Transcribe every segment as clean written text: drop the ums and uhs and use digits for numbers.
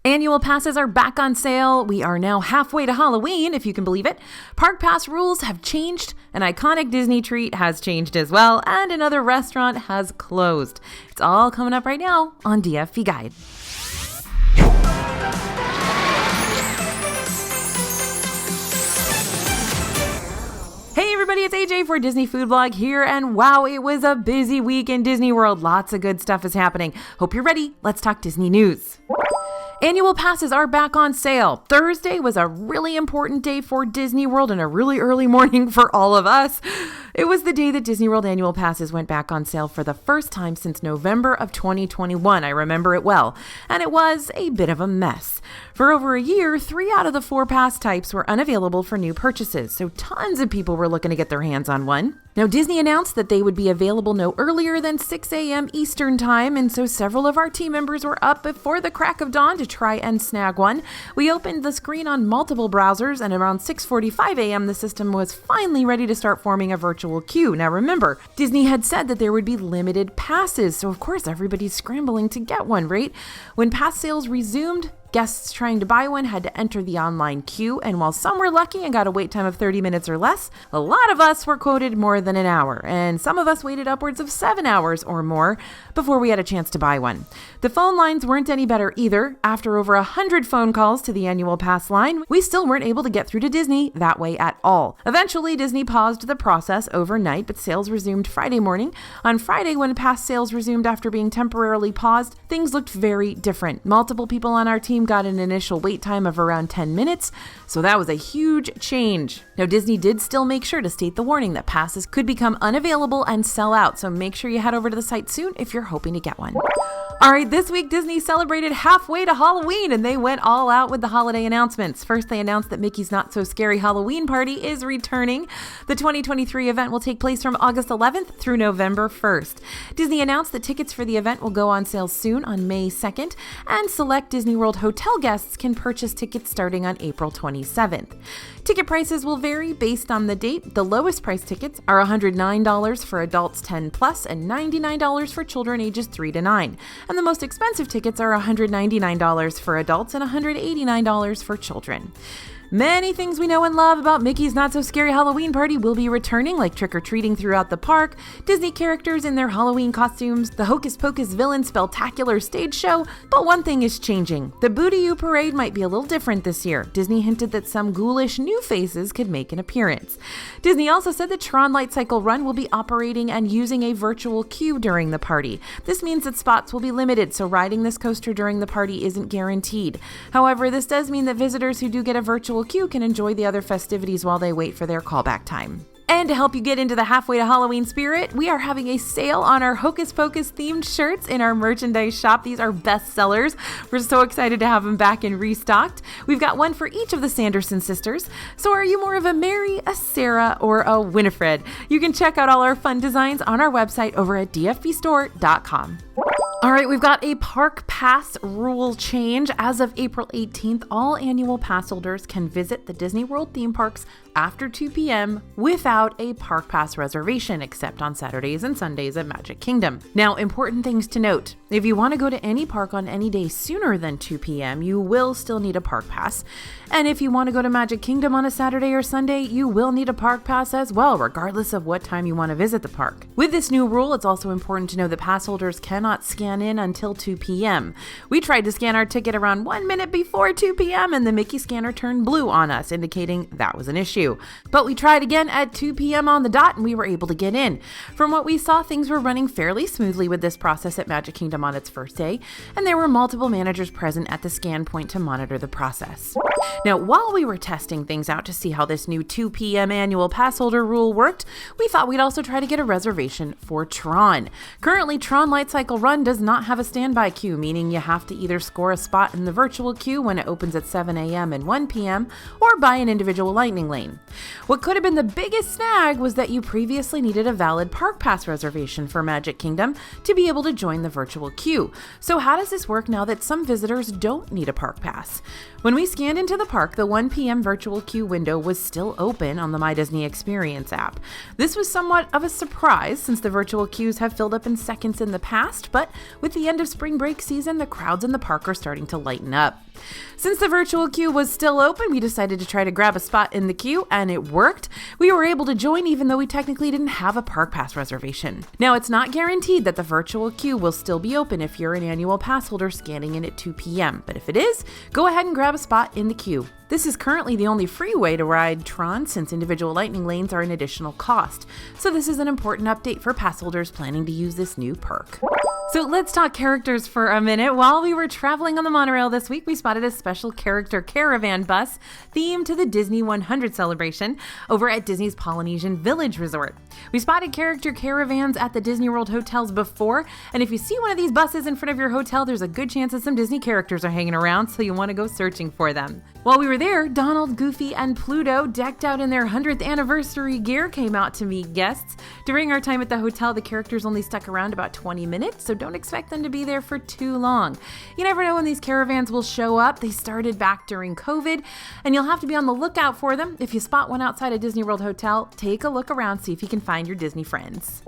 Annual passes are back on sale. We are now halfway to Halloween, if you can believe it. Park pass rules have changed, an iconic Disney treat has changed as well, and another restaurant has closed. It's all coming up right now on DFV Guide. Hey everybody, it's AJ for Disney Food Blog here, and wow, it was a busy week in Disney World. Lots of good stuff is happening. Hope you're ready. Let's talk Disney news. Annual passes are back on sale. Thursday was a really important day for Disney World and a really early morning for all of us. It was the day that Disney World annual passes went back on sale for the first time since November of 2021. I remember it well, and it was a bit of a mess. For over a year, 3 out of the 4 pass types were unavailable for new purchases, so tons of people were looking to get their hands on one. Now, Disney announced that they would be available no earlier than 6 a.m. Eastern Time, and so several of our team members were up before the crack of dawn to try and snag one. We opened the screen on multiple browsers, and around 6:45 a.m. the system was finally ready to start forming a virtual queue. Now remember, Disney had said that there would be limited passes, so of course everybody's scrambling to get one, right? When pass sales resumed, guests trying to buy one had to enter the online queue, and while some were lucky and got a wait time of 30 minutes or less, a lot of us were quoted more than an hour, and some of us waited upwards of 7 hours or more before we had a chance to buy one. The phone lines weren't any better either. After over 100 phone calls to the annual pass line, we still weren't able to get through to Disney that way at all. Eventually, Disney paused the process overnight, but sales resumed Friday morning. On Friday, when pass sales resumed after being temporarily paused, things looked very different. Multiple people on our team got an initial wait time of around 10 minutes, so that was a huge change. Now, Disney did still make sure to state the warning that passes could become unavailable and sell out, so make sure you head over to the site soon if you're hoping to get one. All right, this week Disney celebrated halfway to Halloween, and they went all out with the holiday announcements. First, they announced that Mickey's Not So Scary Halloween Party is returning. The 2023 event will take place from August 11th through November 1st. Disney announced that tickets for the event will go on sale soon on May 2nd, and select Disney World hotel guests can purchase tickets starting on April 27th. Ticket prices will vary based on the date. The lowest price tickets are $109 for adults 10 plus and $99 for children ages 3 to 9. And the most expensive tickets are $199 for adults and $189 for children. Many things we know and love about Mickey's Not So Scary Halloween Party will be returning, like trick-or-treating throughout the park, Disney characters in their Halloween costumes, the Hocus Pocus Villain Spectacular stage show, but one thing is changing. The Boo-to-You parade might be a little different this year. Disney hinted that some ghoulish new faces could make an appearance. Disney also said the TRON Light Cycle Run will be operating and using a virtual queue during the party. This means that spots will be limited, so riding this coaster during the party isn't guaranteed. However, this does mean that visitors who do get a virtual queue can enjoy the other festivities while they wait for their callback time. And to help you get into the halfway to Halloween spirit, we are having a sale on our Hocus Pocus themed shirts in our merchandise shop. These are best sellers. We're so excited to have them back and restocked. We've got one for each of the Sanderson sisters. So are you more of a Mary, a Sarah, or a Winifred? You can check out all our fun designs on our website over at dfbstore.com. All right, we've got a park pass rule change. As of April 18th, all annual pass holders can visit the Disney World theme parks after 2 p.m. without a park pass reservation, except on Saturdays and Sundays at Magic Kingdom. Now, important things to note. If you want to go to any park on any day sooner than 2 p.m., you will still need a park pass. And if you want to go to Magic Kingdom on a Saturday or Sunday, you will need a park pass as well, regardless of what time you want to visit the park. With this new rule, it's also important to know that pass holders cannot scan in until 2 p.m. We tried to scan our ticket around 1 minute before 2 p.m. and the Mickey scanner turned blue on us, indicating that was an issue. But we tried again at 2 p.m. on the dot and we were able to get in. From what we saw, things were running fairly smoothly with this process at Magic Kingdom on its first day, and there were multiple managers present at the scan point to monitor the process. Now, while we were testing things out to see how this new 2 p.m. annual pass holder rule worked, we thought we'd also try to get a reservation for TRON. Currently, TRON Light Cycle Run does not have a standby queue, meaning you have to either score a spot in the virtual queue when it opens at 7 a.m. and 1 p.m. or buy an individual lightning lane. What could have been the biggest snag was that you previously needed a valid park pass reservation for Magic Kingdom to be able to join the virtual queue. So how does this work now that some visitors don't need a park pass? When we scanned into the park, the 1 p.m. virtual queue window was still open on the My Disney Experience app. This was somewhat of a surprise since the virtual queues have filled up in seconds in the past, but With the end of spring break season, the crowds in the park are starting to lighten up. Since the virtual queue was still open, we decided to try to grab a spot in the queue, and it worked. We were able to join even though we technically didn't have a park pass reservation. Now, it's not guaranteed that the virtual queue will still be open if you're an annual pass holder scanning in at 2 p.m., but if it is, go ahead and grab a spot in the queue. This is currently the only free way to ride TRON since individual lightning lanes are an additional cost, so this is an important update for pass holders planning to use this new perk. So let's talk characters for a minute. While we were traveling on the monorail this week, we spotted a special character caravan bus themed to the Disney 100 celebration over at Disney's Polynesian Village Resort. We spotted character caravans at the Disney World hotels before, and if you see one of these buses in front of your hotel, there's a good chance that some Disney characters are hanging around, so you want to go searching for them. While we were there, Donald, Goofy, and Pluto, decked out in their 100th anniversary gear, came out to meet guests. During our time at the hotel, the characters only stuck around about 20 minutes, so don't expect them to be there for too long. You never know when these caravans will show up. They started back during COVID, and you'll have to be on the lookout for them. If you spot one outside a Disney World hotel, take a look around, see if you can find your Disney friends.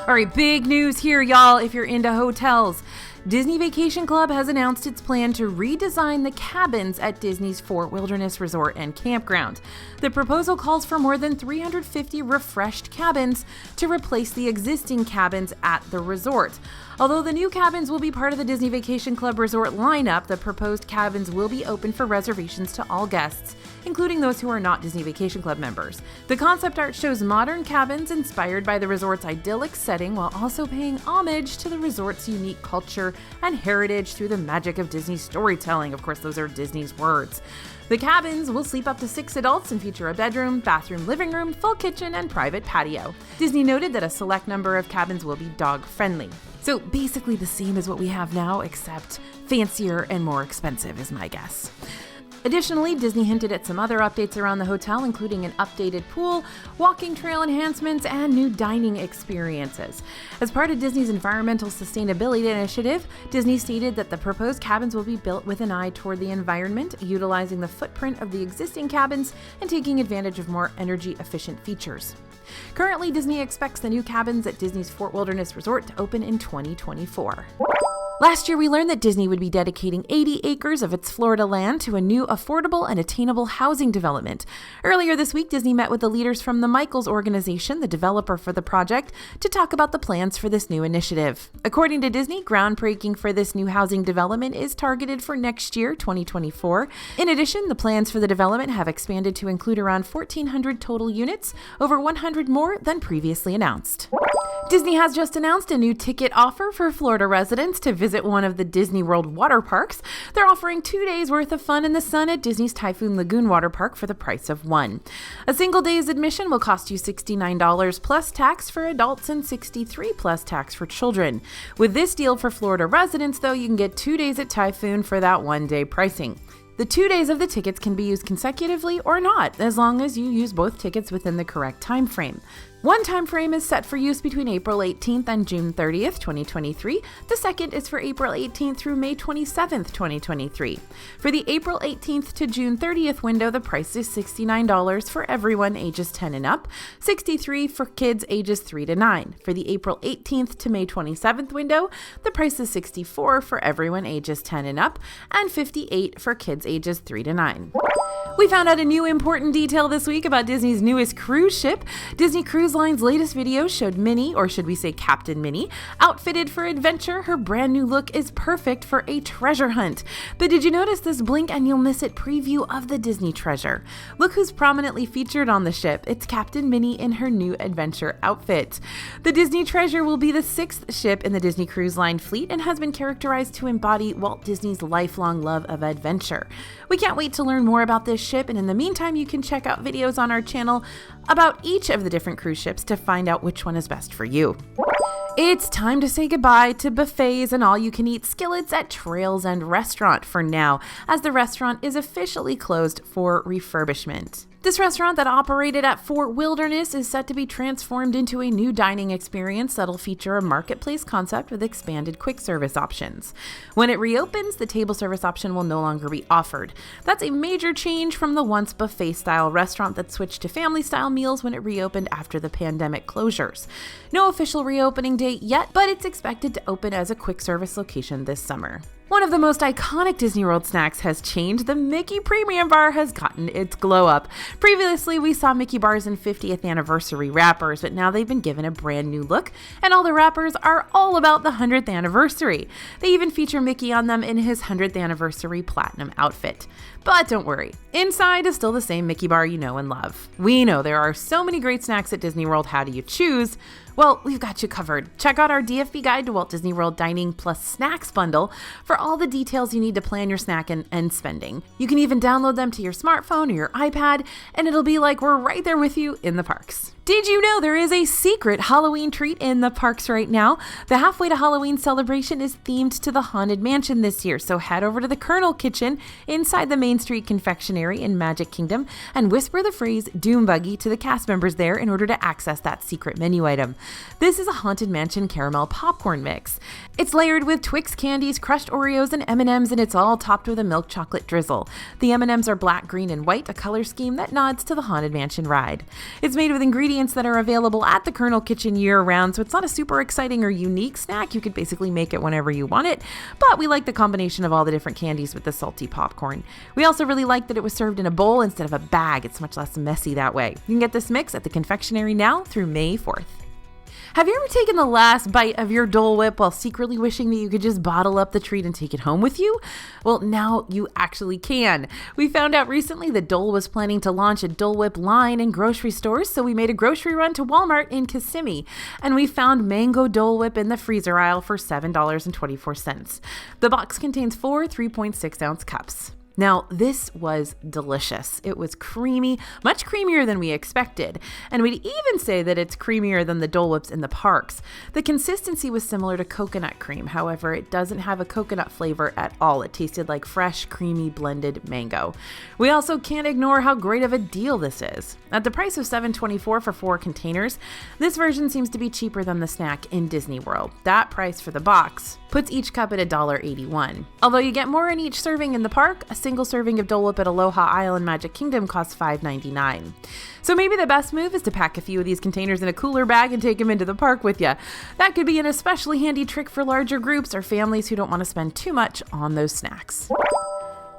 All right, big news here, y'all, if you're into hotels. Disney Vacation Club has announced its plan to redesign the cabins at Disney's Fort Wilderness Resort and Campground. The proposal calls for more than 350 refreshed cabins to replace the existing cabins at the resort. Although the new cabins will be part of the Disney Vacation Club resort lineup, the proposed cabins will be open for reservations to all guests, including those who are not Disney Vacation Club members. The concept art shows modern cabins inspired by the resort's idyllic setting while also paying homage to the resort's unique culture and heritage through the magic of Disney storytelling. Of course, those are Disney's words. The cabins will sleep up to 6 adults and feature a bedroom, bathroom, living room, full kitchen, and private patio. Disney noted that a select number of cabins will be dog-friendly. So basically the same as what we have now, except fancier and more expensive is my guess. Additionally, Disney hinted at some other updates around the hotel, including an updated pool, walking trail enhancements, and new dining experiences. As part of Disney's environmental sustainability initiative, Disney stated that the proposed cabins will be built with an eye toward the environment, utilizing the footprint of the existing cabins and taking advantage of more energy-efficient features. Currently, Disney expects the new cabins at Disney's Fort Wilderness Resort to open in 2024. Last year, we learned that Disney would be dedicating 80 acres of its Florida land to a new affordable and attainable housing development. Earlier this week, Disney met with the leaders from the Michaels organization, the developer for the project, to talk about the plans for this new initiative. According to Disney, groundbreaking for this new housing development is targeted for next year, 2024. In addition, the plans for the development have expanded to include around 1,400 total units, over 100 more than previously announced. Disney has just announced a new ticket offer for Florida residents to visit one of the Disney World water parks. They're offering 2 days worth of fun in the sun at Disney's Typhoon Lagoon water park for the price of one. A single day's admission will cost you $69 plus tax for adults and $63 plus tax for children. With this deal for Florida residents, though, you can get 2 days at Typhoon for that 1 day pricing. The 2 days of the tickets can be used consecutively or not, as long as you use both tickets within the correct time frame. One time frame is set for use between April 18th and June 30th, 2023. The second is for April 18th through May 27th, 2023. For the April 18th to June 30th window, the price is $69 for everyone ages 10 and up, $63 for kids ages 3 to 9. For the April 18th to May 27th window, the price is $64 for everyone ages 10 and up, and $58 for kids ages 3 to 9. We found out a new important detail this week about Disney's newest cruise ship. Disney Cruise Line's latest video showed Minnie, or should we say Captain Minnie, outfitted for adventure. Her brand new look is perfect for a treasure hunt. But did you notice this blink and you'll miss it preview of the Disney treasure? Look who's prominently featured on the ship. It's Captain Minnie in her new adventure outfit. The Disney treasure will be the 6th ship in the Disney Cruise Line fleet and has been characterized to embody Walt Disney's lifelong love of adventure. We can't wait to learn more about this ship, and in the meantime, you can check out videos on our channel about each of the different cruise ships to find out which one is best for you. It's time to say goodbye to buffets and all-you-can-eat skillets at Trails End Restaurant for now, as the restaurant is officially closed for refurbishment. This restaurant that operated at Fort Wilderness is set to be transformed into a new dining experience that'll feature a marketplace concept with expanded quick service options. When it reopens, the table service option will no longer be offered. That's a major change from the once buffet-style restaurant that switched to family-style meals when it reopened after the pandemic closures. No official reopening date yet, but it's expected to open as a quick service location this summer. One of the most iconic Disney World snacks has changed. The Mickey Premium Bar has gotten its glow up. Previously, we saw Mickey bars in 50th anniversary wrappers, but now they've been given a brand new look, and all the wrappers are all about the 100th anniversary. They even feature Mickey on them in his 100th anniversary platinum outfit. But don't worry, inside is still the same Mickey bar you know and love. We know there are so many great snacks at Disney World. How do you choose? Well, we've got you covered. Check out our DFB Guide to Walt Disney World Dining plus Snacks bundle for all the details you need to plan your snack and spending. You can even download them to your smartphone or your iPad, and it'll be like we're right there with you in the parks. Did you know there is a secret Halloween treat in the parks right now? The Halfway to Halloween celebration is themed to the Haunted Mansion this year, so head over to the Colonel Kitchen inside the Main Street Confectionery in Magic Kingdom and whisper the phrase Doom Buggy to the cast members there in order to access that secret menu item. This is a Haunted Mansion caramel popcorn mix. It's layered with Twix candies, crushed Oreos, and M&Ms, and it's all topped with a milk chocolate drizzle. The M&Ms are black, green, and white, a color scheme that nods to the Haunted Mansion ride. It's made with ingredients that are available at the Colonel Kitchen year-round, so it's not a super exciting or unique snack. You could basically make it whenever you want it, but we like the combination of all the different candies with the salty popcorn. We also really like that it was served in a bowl instead of a bag. It's much less messy that way. You can get this mix at the confectionery now through May 4th. Have you ever taken the last bite of your Dole Whip while secretly wishing that you could just bottle up the treat and take it home with you? Well, now you actually can. We found out recently that Dole was planning to launch a Dole Whip line in grocery stores, so we made a grocery run to Walmart in Kissimmee, and we found Mango Dole Whip in the freezer aisle for $7.24. The box contains 4 3.6-ounce cups. Now, this was delicious. It was creamy, much creamier than we expected, and we'd even say that it's creamier than the Dole Whips in the parks. The consistency was similar to coconut cream, however, it doesn't have a coconut flavor at all. It tasted like fresh, creamy, blended mango. We also can't ignore how great of a deal this is. At the price of $7.24 for 4 containers, this version seems to be cheaper than the snack in Disney World. That price for the box puts each cup at $1.81. Although you get more in each serving in the park, a single serving of Dole Whip at Aloha Isle in Magic Kingdom costs $5.99. So maybe the best move is to pack a few of these containers in a cooler bag and take them into the park with you. That could be an especially handy trick for larger groups or families who don't want to spend too much on those snacks.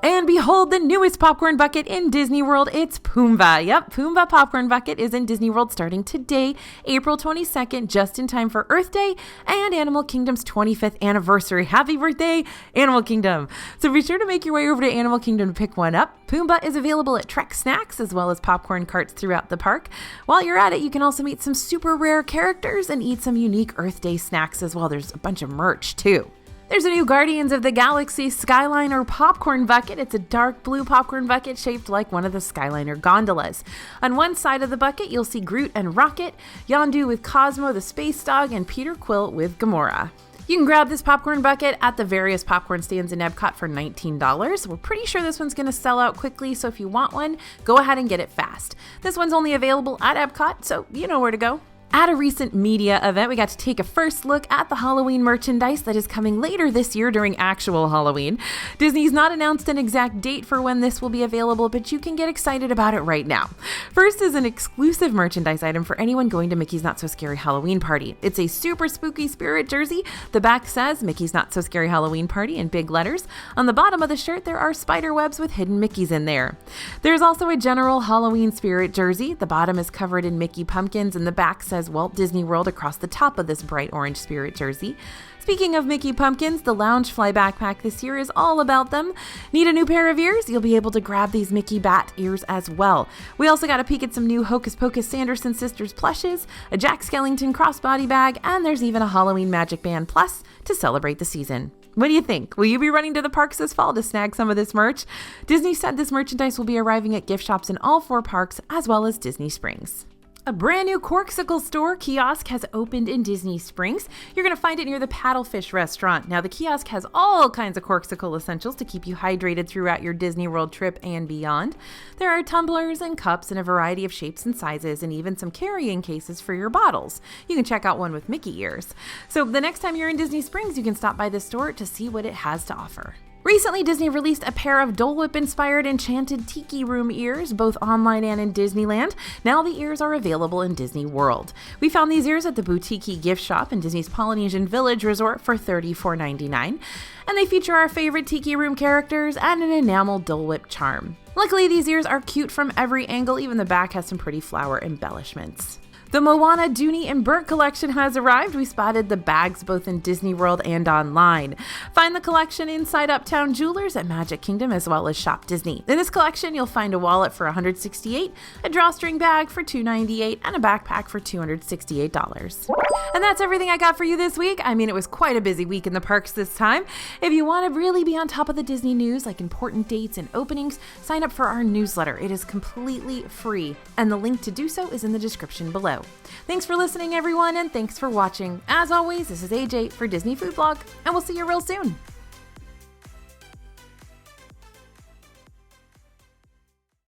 And behold, the newest popcorn bucket in Disney World. It's Pumbaa. Yep, Pumbaa Popcorn Bucket is in Disney World starting today, April 22nd, just in time for Earth Day and Animal Kingdom's 25th anniversary. Happy birthday, Animal Kingdom. So be sure to make your way over to Animal Kingdom to pick one up. Pumbaa is available at Trek Snacks as well as popcorn carts throughout the park. While you're at it, you can also meet some super rare characters and eat some unique Earth Day snacks as well. There's a bunch of merch too. There's a new Guardians of the Galaxy Skyliner popcorn bucket. It's a dark blue popcorn bucket shaped like one of the Skyliner gondolas. On one side of the bucket, you'll see Groot and Rocket, Yondu with Cosmo the space dog, and Peter Quill with Gamora. You can grab this popcorn bucket at the various popcorn stands in Epcot for $19. We're pretty sure this one's going to sell out quickly, so if you want one, go ahead and get it fast. This one's only available at Epcot, so you know where to go. At a recent media event, we got to take a first look at the Halloween merchandise that is coming later this year during actual Halloween. Disney's not announced an exact date for when this will be available, but you can get excited about it right now. First is an exclusive merchandise item for anyone going to Mickey's Not So Scary Halloween Party. It's a super spooky spirit jersey. The back says Mickey's Not So Scary Halloween Party in big letters. On the bottom of the shirt, there are spider webs with hidden Mickeys in there. There's also a general Halloween spirit jersey. The bottom is covered in Mickey pumpkins, and the back says Walt Disney World across the top of this bright orange spirit jersey. Speaking of Mickey pumpkins, the Loungefly backpack this year is all about them. Need a new pair of ears? You'll be able to grab these Mickey bat ears as well. We also got a peek at some new Hocus Pocus Sanderson Sisters plushes, a Jack Skellington crossbody bag, and there's even a Halloween Magic Band Plus to celebrate the season. What do you think? Will you be running to the parks this fall to snag some of this merch? Disney said this merchandise will be arriving at gift shops in all 4 parks as well as Disney Springs. A brand new Corkcicle Store kiosk has opened in Disney Springs. You're going to find it near the Paddlefish restaurant. Now, the kiosk has all kinds of Corkcicle essentials to keep you hydrated throughout your Disney World trip and beyond. There are tumblers and cups in a variety of shapes and sizes, and even some carrying cases for your bottles. You can check out one with Mickey ears. So the next time you're in Disney Springs, you can stop by this store to see what it has to offer. Recently, Disney released a pair of Dole Whip-inspired Enchanted Tiki room ears, both online and in Disneyland. Now the ears are available in Disney World. We found these ears at the Boutique gift shop in Disney's Polynesian Village Resort for $34.99. And they feature our favorite Tiki room characters and an enamel Dole Whip charm. Luckily, these ears are cute from every angle. Even the back has some pretty flower embellishments. The Moana, Dooney, and Bourke collection has arrived. We spotted the bags both in Disney World and online. Find the collection inside Uptown Jewelers at Magic Kingdom as well as Shop Disney. In this collection, you'll find a wallet for $168, a drawstring bag for $298, and a backpack for $268. And that's everything I got for you this week. I mean, it was quite a busy week in the parks this time. If you want to really be on top of the Disney news, like important dates and openings, sign up for our newsletter. It is completely free, and the link to do so is in the description below. Thanks for listening, everyone, and thanks for watching. As always, this is AJ for Disney Food Blog, and we'll see you real soon.